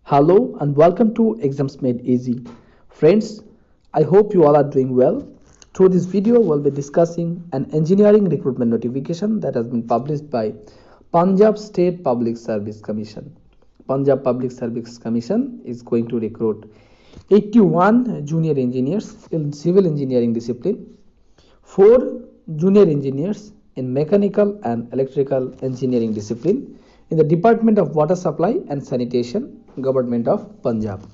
Hello and welcome to Exams Made Easy. Friends, I hope you all are doing well. Through this video, we'll be discussing an engineering recruitment notification that has been published by Punjab State Public Service Commission. Punjab Public Service Commission is going to recruit 81 junior engineers in civil engineering discipline, 4 junior engineers in mechanical and electrical engineering discipline in the Department of Water Supply and Sanitation, Government of Punjab.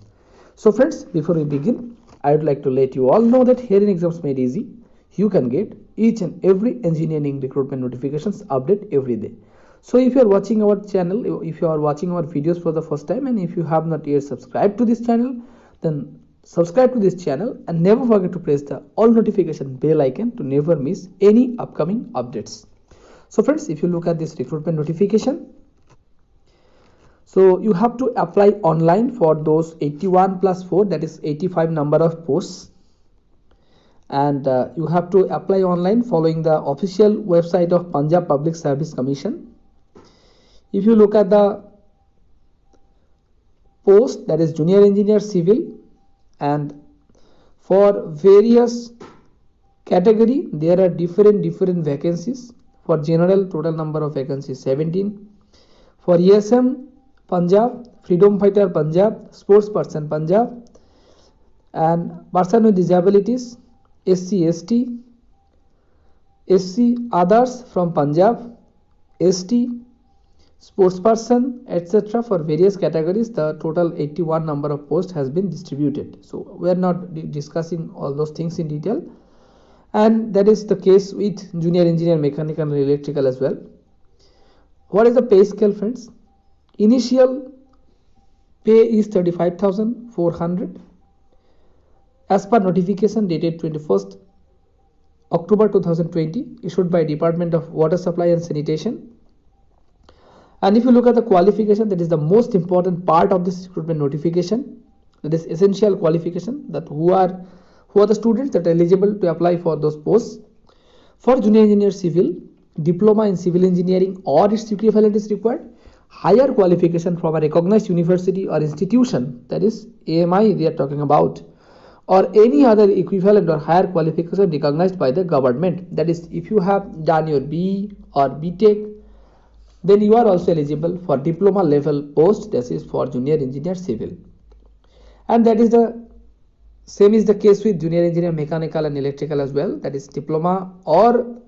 So friends, before we begin, I would like to let you all know that here in Exams Made Easy, you can get each and every engineering recruitment notifications update every day. So if you are watching our channel, if you are watching our videos for the first time, and if you have not yet subscribed to this channel, then subscribe to this channel and never forget to press the all notification bell icon to never miss any upcoming updates. So friends, if you look at this recruitment notification, so you have to apply online for those 81 plus 4, that is 85 number of posts, and you have to apply online following the official website of Punjab Public Service Commission. If you look at the post, that is junior engineer civil, and for various category there are different vacancies. For general, total number of vacancies 17. For ESM Punjab, freedom fighter Punjab, sports person Punjab, and person with disabilities SC ST, SC others from Punjab, ST, sports person, etc. For various categories, the total 81 number of posts has been distributed. So we are not discussing all those things in detail, and that is the case with junior engineer mechanical and electrical as well. What is the pay scale, friends? Initial pay is 35,400 as per notification dated 21st October 2020, issued by Department of Water Supply and Sanitation. And if you look at the qualification, that is the most important part of this recruitment notification, that is essential qualification, that who are the students that are eligible to apply for those posts. For junior engineer civil, diploma in civil engineering or its equivalent is required. Higher qualification from a recognized university or institution, that is AMI we are talking about, or any other equivalent or higher qualification recognized by the government. That is, if you have done your BE or BTech, then you are also eligible for diploma level post, that is for junior engineer civil. And that is the same is the case with junior engineer mechanical and electrical as well, that is diploma or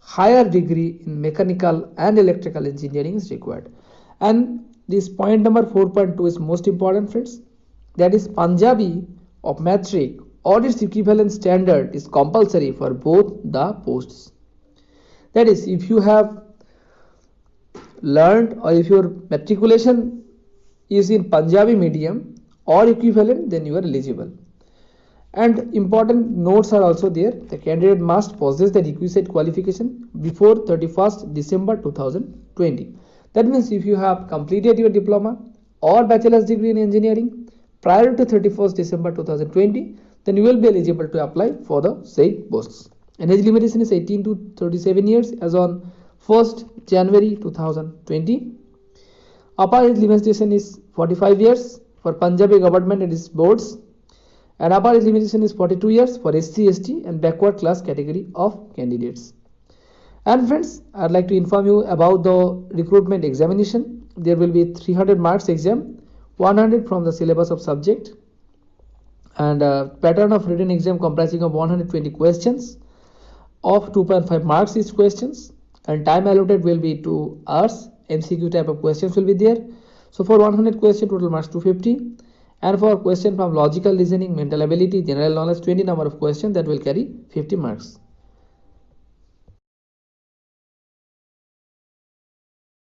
higher degree in mechanical and electrical engineering is required. And this point number 4.2 is most important, friends, that is Punjabi of metric or its equivalent standard is compulsory for both the posts. That is, if you have learned or if your matriculation is in Punjabi medium or equivalent, then you are eligible. And important notes are also there. The candidate must possess the requisite qualification before 31st December 2020. That means if you have completed your diploma or bachelor's degree in engineering prior to 31st December 2020, then you will be eligible to apply for the said posts. And age limitation is 18 to 37 years as on 1st January 2020. Upper age limitation is 45 years for Punjabi government and its boards, and upper age limitation is 42 years for SC, ST and backward class category of candidates. And friends, I'd like to inform you about the recruitment examination. There will be 300 marks exam, 100 from the syllabus of subject, and a pattern of written exam comprising of 120 questions of 2.5 marks each questions, and time allotted will be 2 hours. MCQ type of questions will be there. So for 100 question, total marks 250, and for question from logical reasoning, mental ability, general knowledge, 20 number of questions, that will carry 50 marks.